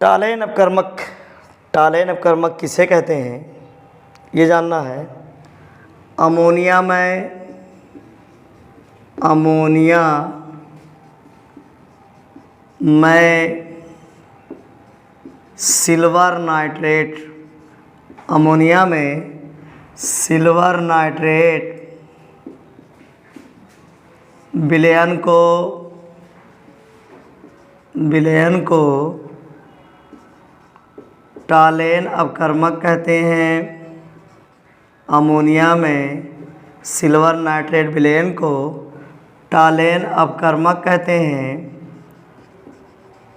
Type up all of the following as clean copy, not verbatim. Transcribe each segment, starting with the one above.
टालेन अपकर्मक, टालेन अपकर्मक किसे कहते हैं ये जानना है। अमोनिया में सिल्वर नाइट्रेट, अमोनिया में सिल्वर नाइट्रेट विलयन को टालेन अपकर्मक कहते हैं। अमोनिया में सिल्वर नाइट्रेट विलयन को टालेन अपकर्मक कहते हैं।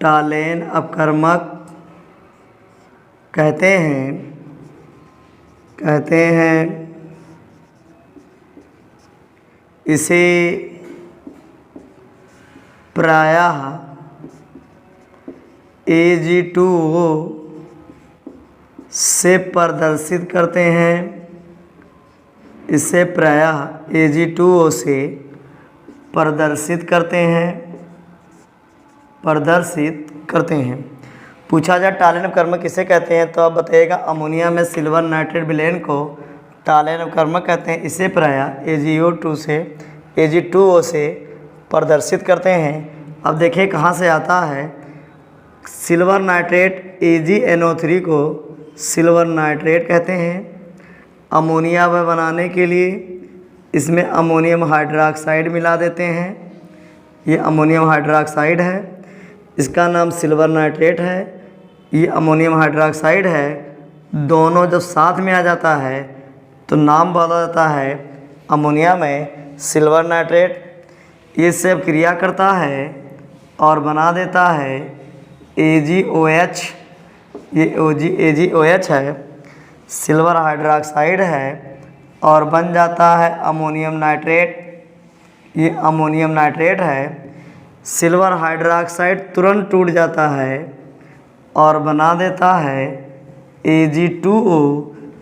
टालेन अपकर्मक कहते हैं इसे प्रायः Ag2O से प्रदर्शित करते हैं। इसे प्रायः Ag2O से प्रदर्शित करते हैं। पूछा जाए टालेन अपकर्मक किसे कहते हैं तो आप बताइएगा अमोनिया में सिल्वर नाइट्रेट विलयन को टालेन अपकर्मक कहते हैं। इसे प्रायः Ag2O से प्रदर्शित करते हैं। अब देखिए कहाँ से आता है। सिल्वर नाइट्रेट AgNO3 को सिल्वर नाइट्रेट कहते हैं। अमोनिया में बनाने के लिए इसमें अमोनियम हाइड्रोक्साइड मिला देते हैं। ये अमोनियम हाइड्रोक्साइड है, इसका नाम सिल्वर नाइट्रेट है। ये अमोनियम हाइड्रोक्साइड है। दोनों जब साथ में आ जाता है तो नाम बदल जाता है अमोनिया में सिल्वर नाइट्रेट। ये सब क्रिया करता है और बना देता है AgOH। ये AgOH है, सिल्वर हाइड्रोक्साइड है और बन जाता है अमोनियम नाइट्रेट। ये अमोनियम नाइट्रेट है। सिल्वर हाइड्रोक्साइड तुरंत टूट जाता है और बना देता है Ag2O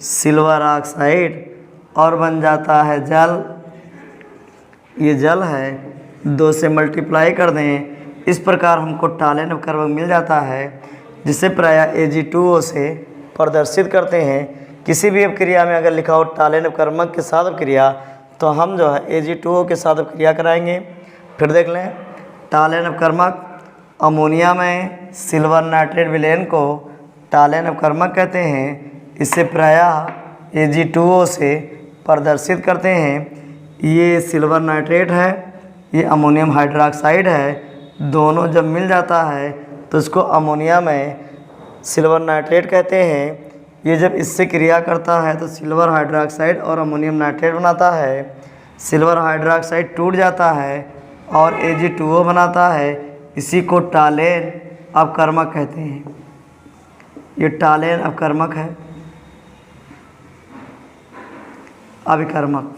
सिल्वर ऑक्साइड और बन जाता है जल। ये जल है, 2 से मल्टीप्लाई कर दें। इस प्रकार हमको टालेन अपकर्मक मिल जाता है जिसे प्रायः Ag2O से प्रदर्शित करते हैं। किसी भी अपक्रिया में अगर लिखा हो टालेन अपकर्मक के साथ अपक्रिया तो हम जो है Ag2O के साथ अपक्रिया कराएंगे। फिर देख लें, टालेन अपकर्मक अमोनिया में सिल्वर नाइट्रेट विलयन को टालेन अपकर्मक कहते हैं। इसे प्रायः Ag2O से प्रदर्शित करते हैं। ये सिल्वर नाइट्रेट है, ये अमोनियम हाइड्रोक्साइड है। दोनों जब मिल जाता है तो इसको अमोनिया में सिल्वर नाइट्रेट कहते हैं। ये जब इससे क्रिया करता है तो सिल्वर हाइड्रोक्साइड और अमोनियम नाइट्रेट बनाता है। सिल्वर हाइड्रोक्साइड टूट जाता है और Ag2O बनाता है। इसी को टालेन अपकर्मक कहते हैं। ये टालेन अपकर्मक है, अभिकर्मक।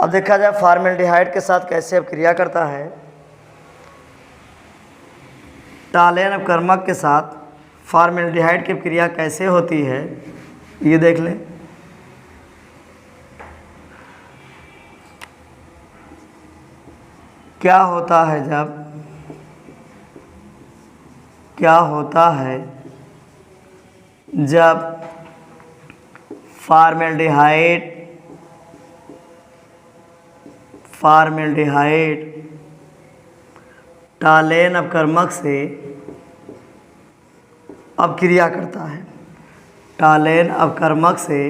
अब देखा जाए फॉर्मेल्डिहाइड के साथ कैसे अपक्रिया करता है। टालेन अपकर्मक के साथ फॉर्मेल्डिहाइड की अपक्रिया कैसे होती है ये देख लें। क्या होता है जब फॉर्मेल्डिहाइड टालेन अपकर्मक से अपक्रिया करता है। टालेन अपकर्मक से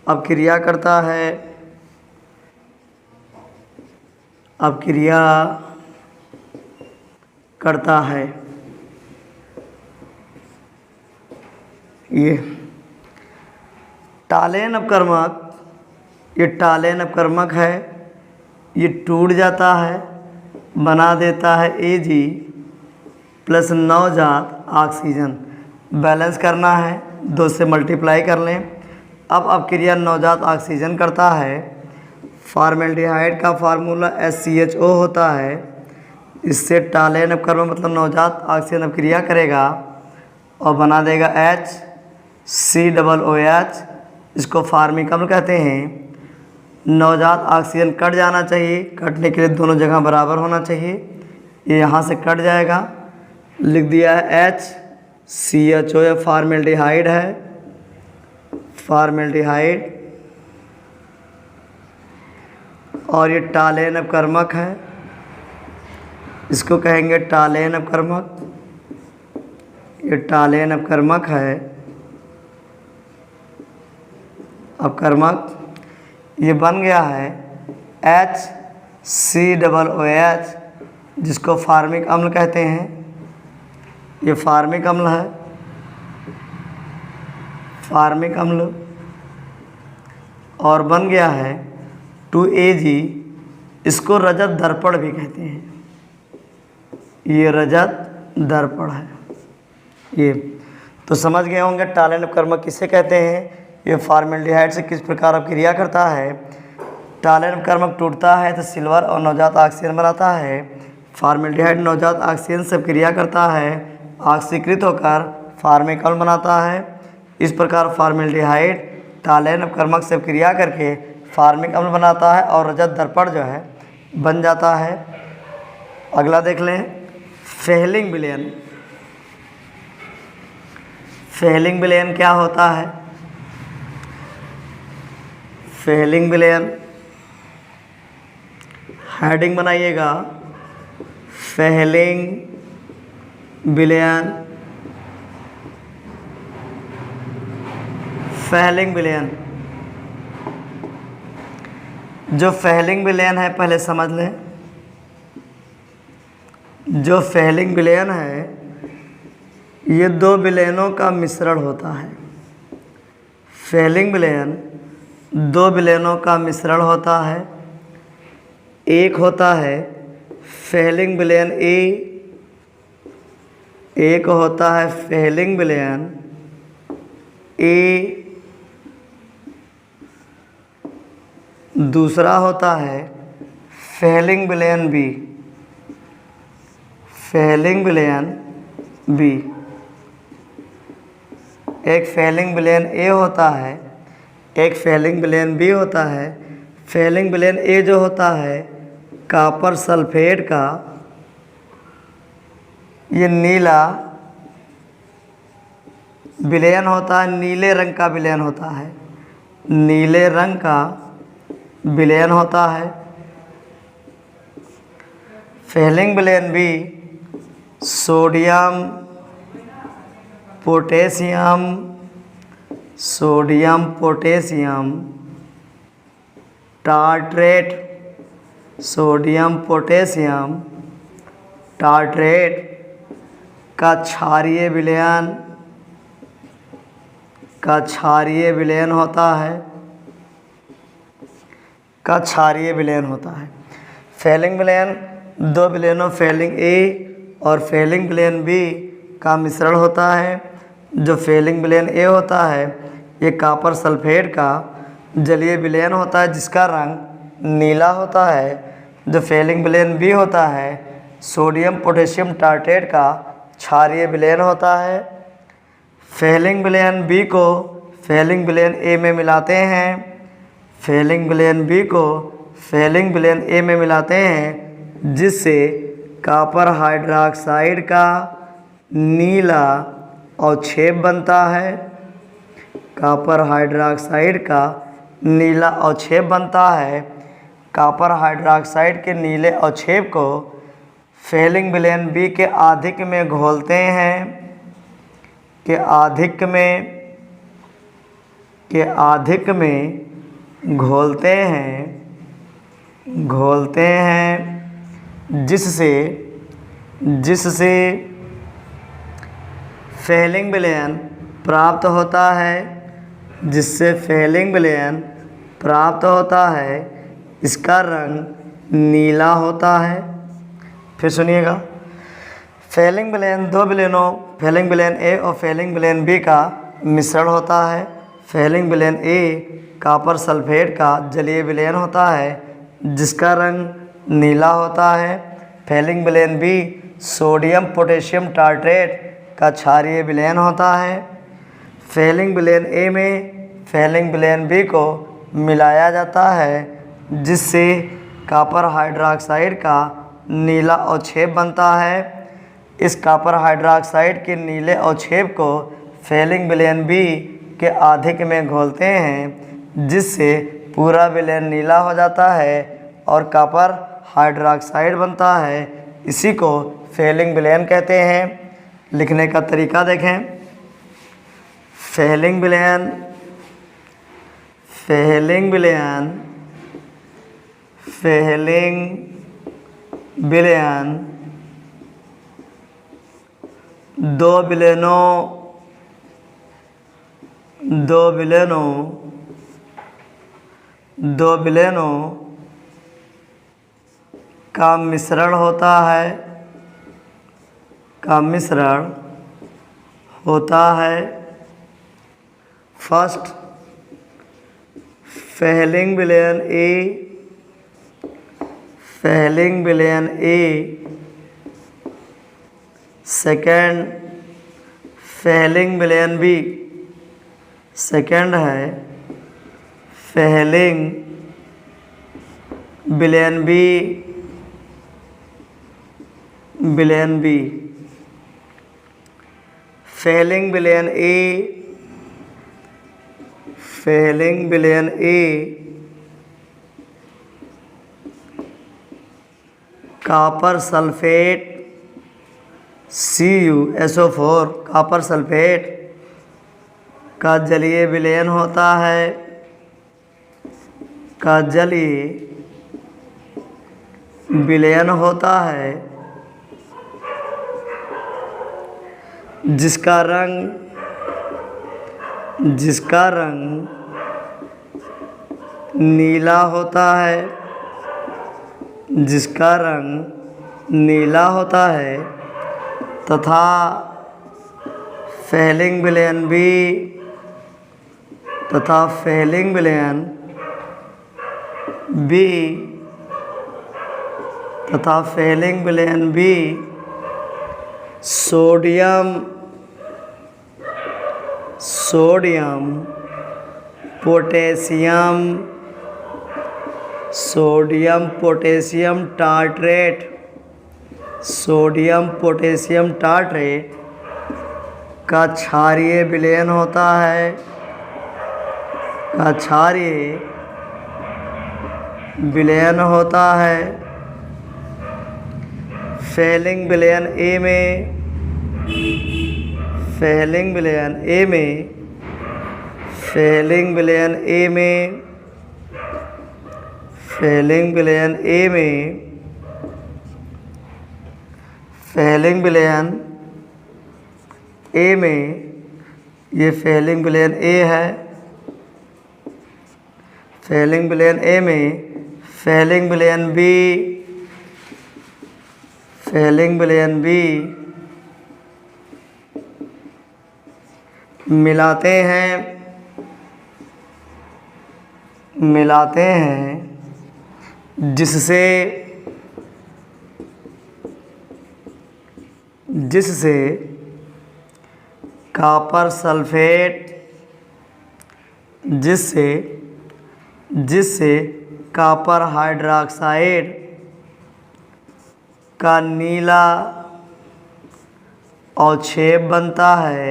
अपक्रिया करता है। ये टालेन अपकर्मक, ये टालेन अपकर्मक है। ये टूट जाता है, बना देता है Ag प्लस नवजात ऑक्सीजन। बैलेंस करना है, 2 से मल्टीप्लाई कर लें। अब अपक्रिया नवजात ऑक्सीजन करता है। फॉर्मेल्डिहाइड का फार्मूला SCHO होता है। इससे टालेन अपकर्मक मतलब नवजात ऑक्सीजन अपक्रिया करेगा और बना देगा HCOOH। इसको फार्मिक अम्ल कहते हैं। नवजात ऑक्सीजन कट जाना चाहिए, कटने के लिए दोनों जगह बराबर होना चाहिए। ये यहाँ से कट जाएगा, लिख दिया है HCHO, या फॉर्मेल्डिहाइड है, फॉर्मेल्डिहाइड। और ये टालेन अपकर्मक है, इसको कहेंगे टालेन अपकर्मक। ये टालेन अपकर्मक है, अपकर्मक। ये बन गया है HCOOH, जिसको फार्मिक अम्ल कहते हैं। ये फार्मिक अम्ल है, फार्मिक अम्ल। और बन गया है 2Ag, इसको रजत दर्पण भी कहते हैं। ये रजत दर्पण है। ये तो समझ गए होंगे टालेन अपकर्मक किसे कहते हैं। ये फॉर्मेल्डिहाइड से किस प्रकार अभिक्रिया करता है। टालेन अपकर्मक टूटता है तो सिल्वर और नवजात ऑक्सीजन बनाता है। फॉर्मेल्डिहाइड नवजात ऑक्सीजन से अभिक्रिया करता है, ऑक्सीकृत होकर फार्मिक अम्ल बनाता है। इस प्रकार फॉर्मेल्डिहाइड टालेन अपकर्मक से अभिक्रिया करके फार्मिक अम्ल बनाता है और रजत दर्पण जो है बन जाता है। अगला देख लें, फेहलिंग विलयन। फेहलिंग विलयन क्या होता है। फेहलिंग विलयन, हेडिंग बनाइएगा, फेहलिंग विलयन। फेहलिंग विलयन, जो फेहलिंग विलयन है पहले समझ लें। जो फेहलिंग विलयन है ये दो विलयनों का मिश्रण होता है। फेहलिंग विलयन दो विलयनों का मिश्रण होता है। एक होता है फेहलिंग विलयन ए, एक होता है फेहलिंग विलयन ए, दूसरा होता है फेहलिंग विलयन बी, फेहलिंग विलयन बी। एक फेहलिंग विलयन ए होता है, एक फेहलिंग विलयन बी होता है। फेहलिंग विलयन ए जो होता है कॉपर सल्फेट का, ये नीला विलयन होता है, नीले रंग का विलयन होता है, नीले रंग का विलयन होता है। फेहलिंग विलयन B sodium potassium, sodium potassium tartrate, sodium potassium tartrate का क्षारीय विलयन, का क्षारीय विलयन होता है, का क्षारीय विलयन होता है। फेहलिंग विलयन दो विलयनों फेहलिंग ए और फेहलिंग विलयन बी का मिश्रण होता है। जो फेहलिंग विलयन ए होता है ये कॉपर सल्फेट का जलीय विलयन होता है जिसका रंग नीला होता है। जो फेहलिंग विलयन बी होता है सोडियम पोटेशियम टार्ट्रेट का क्षारीय विलयन होता है। फेहलिंग विलयन बी को फेहलिंग विलयन ए में मिलाते हैं, फेहलिंग विलयन बी को फेहलिंग विलयन ए में मिलाते हैं जिससे कॉपर हाइड्रोक्साइड का नीला अवक्षेप बनता है। कॉपर हाइड्रोक्साइड का नीला अवक्षेप बनता है। कॉपर हाइड्रोक्साइड के नीले अवक्षेप को फेहलिंग विलयन बी के आधिक्य में घोलते हैं, के आधिक्य में घोलते हैं जिससे फेहलिंग विलयन प्राप्त होता है, जिससे फेहलिंग विलयन प्राप्त होता है। इसका रंग नीला होता है। फिर सुनिएगा, फेहलिंग विलयन दो विलयनों फेहलिंग विलयन ए और फेहलिंग विलयन बी का मिश्रण होता है। फेहलिंग विलयन ए कॉपर सल्फेट का जलीय विलयन होता है जिसका रंग नीला होता है। फेहलिंग विलयन बी सोडियम पोटेशियम टार्ट्रेट का क्षारीय विलयन होता है। फेहलिंग विलयन ए में फेहलिंग विलयन बी को मिलाया जाता है जिससे कॉपर हाइड्रोक्साइड का नीला अवक्षेप बनता है। इस कॉपर हाइड्रोक्साइड के नीले अवक्षेप को फेलिंग विलयन बी के अधिक में घोलते हैं, जिससे पूरा विलयन नीला हो जाता है और कॉपर हाइड्रोक्साइड बनता है। इसी को फेलिंग विलयन कहते हैं। लिखने का तरीका देखें। फेलिंग विलयन, फेलिंग विलयन, फेलिंग विलयन दो विलयनों का मिश्रण होता है। फर्स्ट फेलिंग विलयन ए, सेकेंड फेलिंग विलयन बी, सेकेंड है फेलिंग विलयन बी, फेलिंग विलयन A copper sulphate CuSO4 copper sulphate का जलीय विलयन होता है, जिसका रंग नीला होता है, तथा फेलिंग विलयन बी सोडियम पोटेशियम टार्ट्रेट का क्षारीय विलयन होता है, फेलिंग विलयन ए में ये फेलिंग विलयन ए है। फेलिंग विलयन ए में फेलिंग विलयन बी मिलाते हैं, जिससे कॉपर सल्फेट, जिससे कॉपर हाइड्रोक्साइड का नीला अवक्षेप बनता है,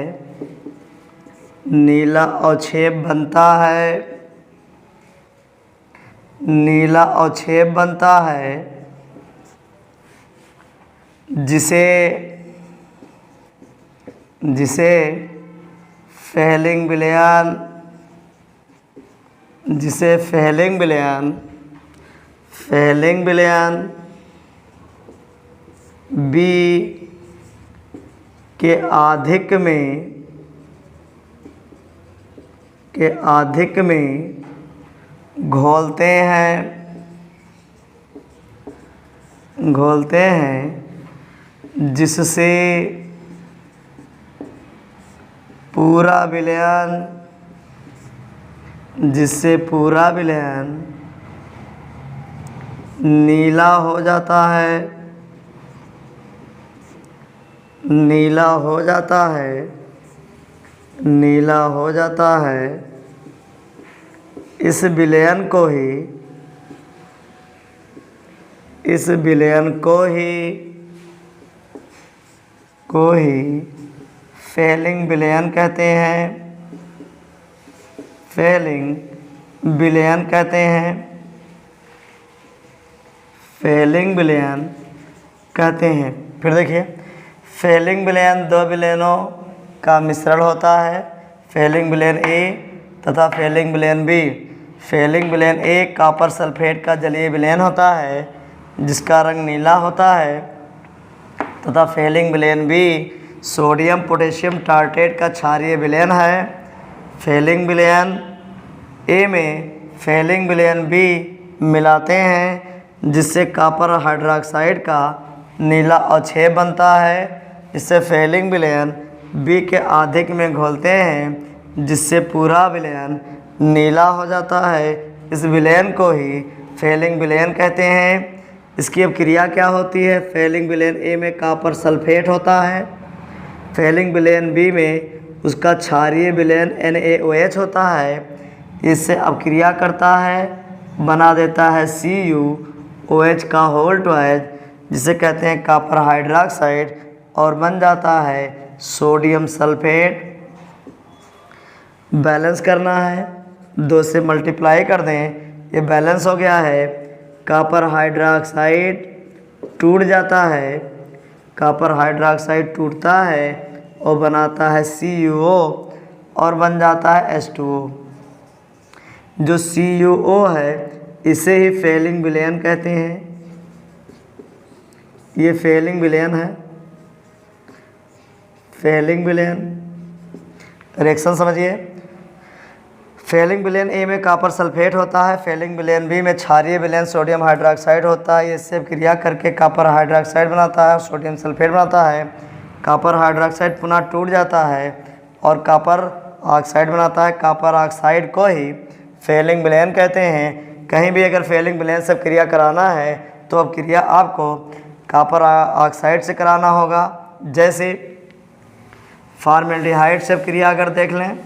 जिसे फेलिंग विलयन बी के अधिक में घोलते हैं, जिससे पूरा विलयन नीला हो जाता है। इस विलयन को ही इस विलयन को ही फेलिंग विलयन कहते हैं। फेलिंग विलयन कहते हैं। फेलिंग विलयन कहते हैं। फिर देखिए, फेलिंग विलयन दो विलयनों का मिश्रण होता है, फेलिंग विलयन ए तथा फेलिंग विलयन बी। फेलिंग विलयन ए कॉपर सल्फेट का जलीय विलयन होता है जिसका रंग नीला होता है, तथा फेलिंग विलयन बी सोडियम पोटेशियम टार्ट्रेट का क्षारीय विलयन है। फेलिंग विलयन ए में फेलिंग विलयन बी मिलाते हैं जिससे कॉपर हाइड्रोक्साइड का नीला अवक्षेप बनता है। इससे फेलिंग विलयन बी के अधिक में घोलते हैं जिससे पूरा विलयन नीला हो जाता है। इस विलयन को ही फेलिंग विलयन कहते हैं। इसकी अब क्रिया क्या होती है? फेलिंग विलयन ए में कॉपर सल्फेट होता है, फेलिंग विलयन बी में उसका क्षारीय विलयन NaOH होता है। इससे अब क्रिया करता है, बना देता है CuOH का होल ट्वाइस जिसे कहते हैं कॉपर हाइड्रोक्साइड, और बन जाता है सोडियम सल्फेट। बैलेंस करना है, 2 से मल्टीप्लाई कर दें, ये बैलेंस हो गया है। कॉपर हाइड्रोक्साइड टूट जाता है, कॉपर हाइड्रोक्साइड टूटता है और बनाता है CuO और बन जाता है H2O। जो CuO है इसे ही फेलिंग विलयन कहते हैं। ये फेलिंग विलयन है। फेलिंग विलयन रिएक्शन समझिए। फेलिंग विलयन ए में कॉपर सल्फेट होता है, फेलिंग विलयन बी में क्षारीय विलयन सोडियम हाइड्रोक्साइड होता है। इससे क्रिया करके कॉपर हाइड्रोक्साइड बनाता है, सोडियम सल्फेट बनाता है। कॉपर हाइड्रोक्साइड पुनः टूट जाता है और कॉपर ऑक्साइड बनाता है। कॉपर ऑक्साइड को ही फेलिंग विलयन कहते हैं। कहीं भी अगर फेलिंग विलयन से क्रिया कराना है तो अब क्रिया आपको कॉपर ऑक्साइड से कराना होगा। जैसे फॉर्मेल्डिहाइड से क्रिया अगर देख लें,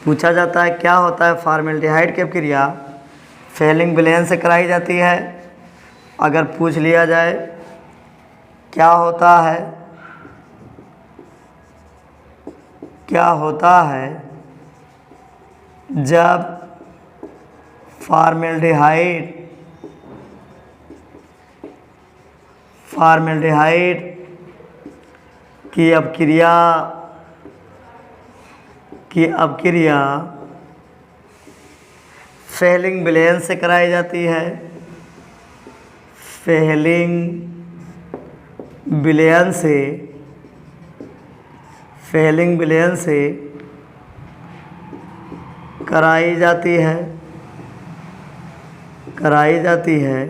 पूछा जाता है क्या होता है फॉर्मेल्डिहाइड की क्रिया, फेलिंग विलयन से कराई जाती है। अगर पूछ लिया जाए क्या होता है जब फॉर्मेल्डिहाइड की अपक्रिया फेलिंग विलयन से कराई जाती है। फेलिंग विलयन से कराई जाती है।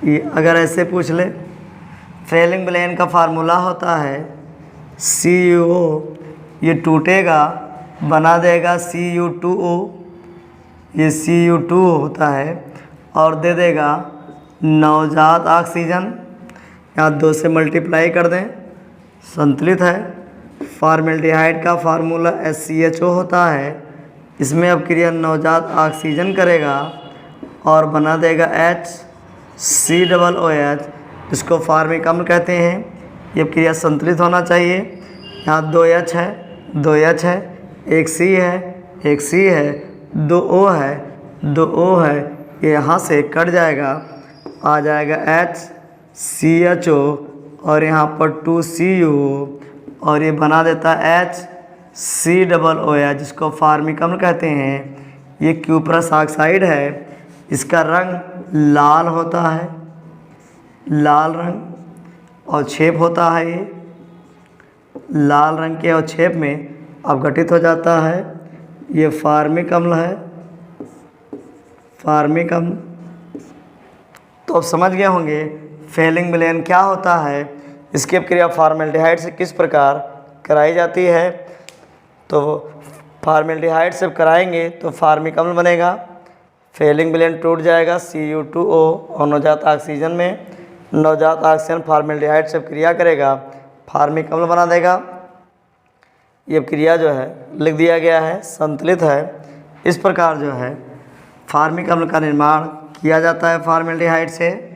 ये अगर ऐसे पूछ ले, फेलिंग विलयन का फार्मूला होता है CuO, ये टूटेगा बना देगा Cu2O, ये Cu2 होता है और दे देगा नवजात ऑक्सीजन। यहाँ 2 से मल्टीप्लाई कर दें, संतुलित है। फॉर्मेल्डिहाइड का फार्मूला HCHO होता है। इसमें अब क्रिया नवजात ऑक्सीजन करेगा और बना देगा HCOOH, इसको फार्मिक अम्ल कहते हैं। ये क्रिया संतुलित होना चाहिए। यहाँ 2H है, 2H है, एक C है, एक C है, 2O है, 2O है, ये यहाँ से कट जाएगा, आ जाएगा HCHO और यहाँ पर 2CuO और ये बना देता है HCOOH जिसको फार्मिक अम्ल कहते हैं। ये क्यूप्रस ऑक्साइड है, इसका रंग लाल होता है, लाल रंग और छेप होता है। ये लाल रंग के अवक्षेप में अपघटित हो जाता है। ये फार्मिक अम्ल है, फार्मिक अम्ल। तो अब समझ गए होंगे फेलिंग विलयन क्या होता है, इसकी क्रिया फॉर्मेल्डिहाइड से किस प्रकार कराई जाती है। तो फॉर्मेल्डिहाइड से कराएंगे तो फार्मिक अम्ल बनेगा, फेलिंग विलयन टूट जाएगा Cu2O और नवजात ऑक्सीजन में, नवजात ऑक्सीजन फॉर्मेल्डिहाइड से क्रिया करेगा, फार्मिक अम्ल बना देगा। ये क्रिया जो है लिख दिया गया है, संतुलित है। इस प्रकार जो है फार्मिक अम्ल का निर्माण किया जाता है फॉर्मेल्डिहाइड से।